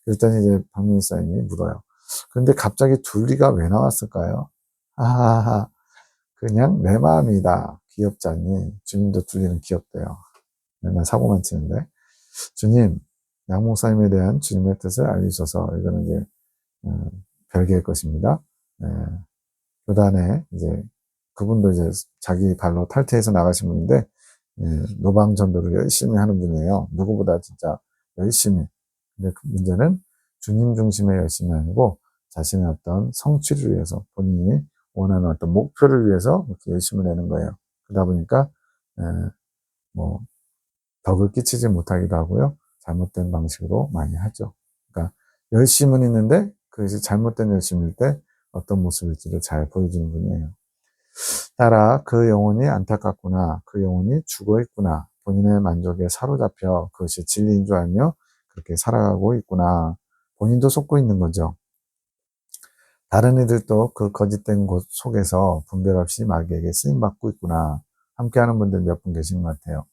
그랬더니 이제 박민사님이 물어요. 근데 갑자기 둘리가 왜 나왔을까요? 하하하. 그냥 내 마음이다. 귀엽잖니. 주님도 둘리는 귀엽대요. 맨날 사고만 치는데. 주님, 양 목사님에 대한 주님의 뜻을 알려주셔서, 이거는 이제 별개의 것입니다. 교단에 이제 그분도 이제 자기 발로 탈퇴해서 나가신 분인데 노방 전도를 열심히 하는 분이에요. 누구보다 진짜 열심히. 근데 그 문제는 주님 중심의 열심이 아니고 자신의 어떤 성취를 위해서, 본인이 원하는 어떤 목표를 위해서 그렇게 열심을 내는 거예요. 그러다 보니까 뭐 덕을 끼치지 못하기도 하고요. 잘못된 방식으로 많이 하죠. 그러니까 열심은 있는데 그것이 잘못된 열심일 때 어떤 모습일지를 잘 보여주는 분이에요. 따라 그 영혼이 안타깝구나. 그 영혼이 죽어있구나. 본인의 만족에 사로잡혀 그것이 진리인 줄 알며 그렇게 살아가고 있구나. 본인도 속고 있는 거죠. 다른 이들도 그 거짓된 곳 속에서 분별 없이 마귀에게 쓰임받고 있구나. 함께하는 분들 몇 분 계신 것 같아요.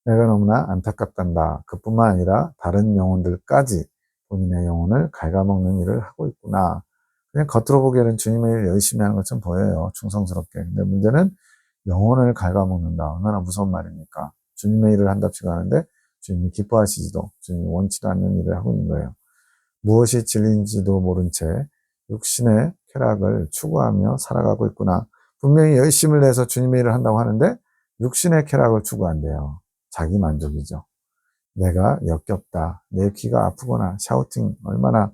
내가 너무나 안타깝단다. 그뿐만 아니라 다른 영혼들까지 본인의 영혼을 갉아먹는 일을 하고 있구나. 그냥 겉으로 보기에는 주님의 일 열심히 하는 것처럼 보여요. 충성스럽게. 근데 문제는 영혼을 갉아먹는다. 얼마나 무서운 말입니까? 주님의 일을 한답시고 하는데 주님이 기뻐하시지도, 주님이 원치도 않는 일을 하고 있는 거예요. 무엇이 진리인지도 모른 채 육신의 쾌락을 추구하며 살아가고 있구나. 분명히 열심을 내서 주님의 일을 한다고 하는데 육신의 쾌락을 추구한대요. 자기 만족이죠. 내가 역겹다. 내 귀가 아프거나 샤우팅 얼마나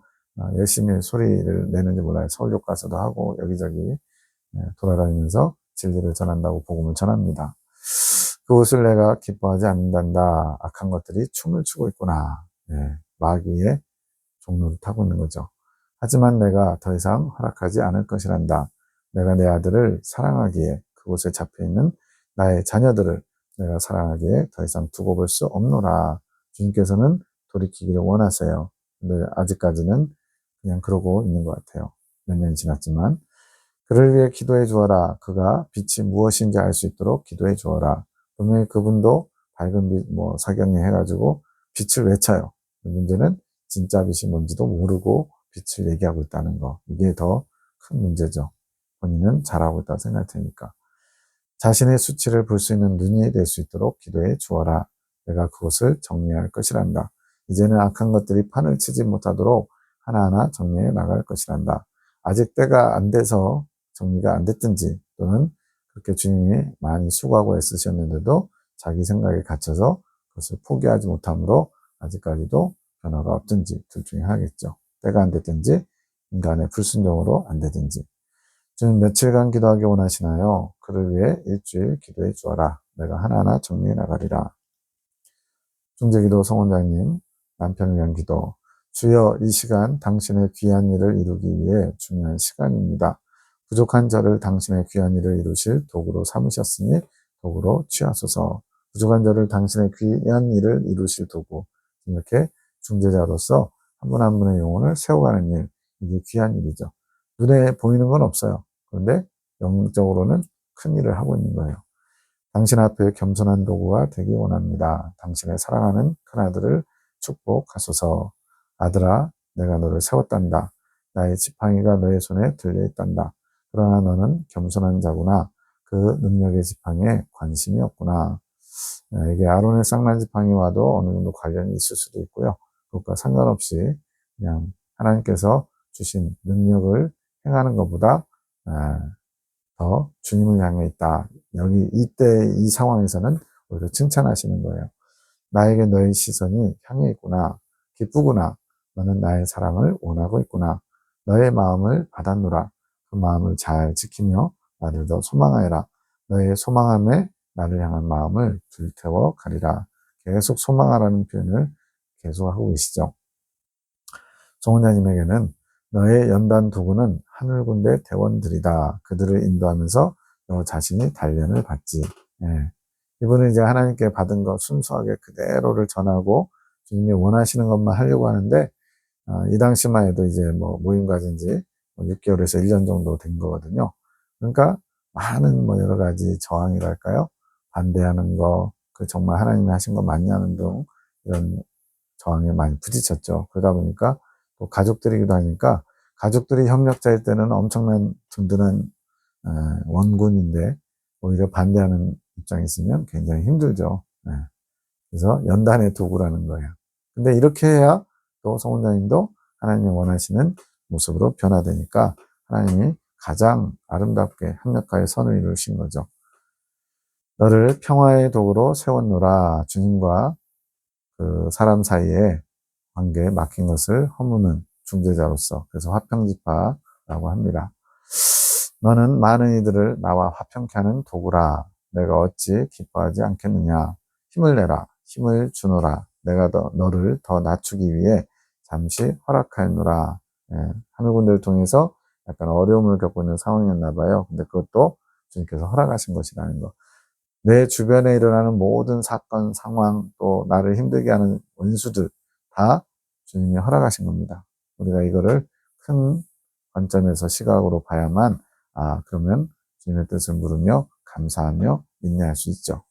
열심히 소리를 내는지 몰라요. 서울역 가서도 하고 여기저기 돌아다니면서 진리를 전한다고 복음을 전합니다. 그것을 내가 기뻐하지 않는단다. 악한 것들이 춤을 추고 있구나. 마귀의 종로를 타고 있는 거죠. 하지만 내가 더 이상 허락하지 않을 것이란다. 내가 내 아들을 사랑하기에 그곳에 잡혀있는 나의 자녀들을 내가 사랑하기에 더 이상 두고 볼 수 없노라. 주님께서는 돌이키기를 원하세요. 근데 아직까지는 그냥 그러고 있는 것 같아요. 몇 년이 지났지만. 그를 위해 기도해 주어라. 그가 빛이 무엇인지 알 수 있도록 기도해 주어라. 분명히 그분도 밝은 빛, 사경에 해가지고 빛을 외쳐요. 문제는 진짜 빛이 뭔지도 모르고 빛을 얘기하고 있다는 거. 이게 더 큰 문제죠. 본인은 잘하고 있다고 생각할 테니까. 자신의 수치를 볼 수 있는 눈이 될 수 있도록 기도해 주어라. 내가 그것을 정리할 것이란다. 이제는 악한 것들이 판을 치지 못하도록 하나하나 정리해 나갈 것이란다. 아직 때가 안 돼서 정리가 안 됐든지 또는 그렇게 주님이 많이 수고하고 애쓰셨는데도 자기 생각에 갇혀서 그것을 포기하지 못함으로 아직까지도 변화가 없든지 둘 중에 하겠죠. 때가 안 됐든지 인간의 불순종으로 안 되든지. 주님 며칠간 기도하기 원하시나요? 그를 위해 일주일 기도해 주어라. 내가 하나하나 정리해 나가리라. 중재기도 성원장님, 남편을 위한 기도. 주여, 이 시간 당신의 귀한 일을 이루기 위해 중요한 시간입니다. 부족한 저를 당신의 귀한 일을 이루실 도구로 삼으셨으니 도구로 취하소서. 부족한 저를 당신의 귀한 일을 이루실 도구. 이렇게 중재자로서 한 분 한 분의 영혼을 세워가는 일. 이게 귀한 일이죠. 눈에 보이는 건 없어요. 그런데 영적으로는 큰 일을 하고 있는 거예요. 당신 앞에 겸손한 도구가 되기 원합니다. 당신의 사랑하는 큰아들을 축복하소서. 아들아, 내가 너를 세웠단다. 나의 지팡이가 너의 손에 들려있단다. 그러나 너는 겸손한 자구나. 그 능력의 지팡이에 관심이 없구나. 이게 아론의 쌍난 지팡이와도 어느 정도 관련이 있을 수도 있고요. 그것과 상관없이 그냥 하나님께서 주신 능력을 행하는 것보다 더 주님을 향해 있다. 여기 이때 이 상황에서는 오히려 칭찬하시는 거예요. 나에게 너의 시선이 향해 있구나. 기쁘구나. 너는 나의 사랑을 원하고 있구나. 너의 마음을 받았노라. 그 마음을 잘 지키며 나를 더 소망하여라. 너의 소망함에 나를 향한 마음을 불태워 가리라. 계속 소망하라는 표현을 계속하고 계시죠. 정원자님에게는 너의 연단 도구는 하늘군대 대원들이다. 그들을 인도하면서 너 자신이 단련을 받지. 이분은 이제 하나님께 받은 것 순수하게 그대로를 전하고 주님이 원하시는 것만 하려고 하는데 이 당시만 해도 이제 모임 가진 지 6개월에서 1년 정도 된 거거든요. 그러니까 많은 여러 가지 저항이랄까요? 반대하는 거, 그 정말 하나님이 하신 거 맞냐는 등 이런 저항에 많이 부딪혔죠. 그러다 보니까 또 가족들이기도 하니까 가족들이 협력자일 때는 엄청난 든든한 원군인데 오히려 반대하는 입장이 있으면 굉장히 힘들죠. 그래서 연단의 도구라는 거예요. 근데 이렇게 해야 또 성원자님도 하나님이 원하시는 모습으로 변화되니까 하나님이 가장 아름답게 합력하여 선을 이루신 거죠. 너를 평화의 도구로 세웠노라. 주님과 그 사람 사이에 관계에 막힌 것을 허무는 중재자로서, 그래서 화평지파라고 합니다. 너는 많은 이들을 나와 화평케 하는 도구라. 내가 어찌 기뻐하지 않겠느냐. 힘을 내라. 힘을 주노라. 내가 너를 더 낮추기 위해 잠시 허락하였노라. 하늘군대를 통해서 약간 어려움을 겪고 있는 상황이었나 봐요. 근데 그것도 주님께서 허락하신 것이라는 거. 내 주변에 일어나는 모든 사건, 상황, 또 나를 힘들게 하는 원수들 다 주님이 허락하신 겁니다. 우리가 이거를 큰 관점에서 시각으로 봐야만 그러면 주님의 뜻을 물으며 감사하며 인내할 수 있죠.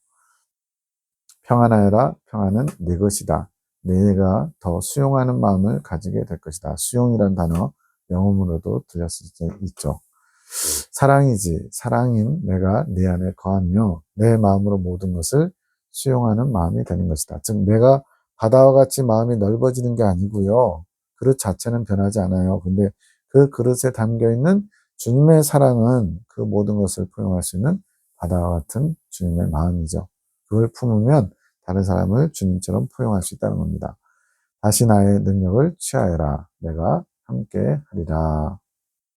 평안하여라. 평안은 네 것이다. 내가 더 수용하는 마음을 가지게 될 것이다. 수용이란 단어 영어문으로도 들렸을 수 있죠. 사랑이지. 사랑인 내가 네 안에 거하며 내 마음으로 모든 것을 수용하는 마음이 되는 것이다. 즉 내가 바다와 같이 마음이 넓어지는 게 아니고요. 그릇 자체는 변하지 않아요. 근데 그 그릇에 담겨있는 주님의 사랑은 그 모든 것을 포용할 수 있는 바다와 같은 주님의 마음이죠. 그걸 품으면 다른 사람을 주님처럼 포용할 수 있다는 겁니다. 다시 나의 능력을 취하여라. 내가 함께 하리라.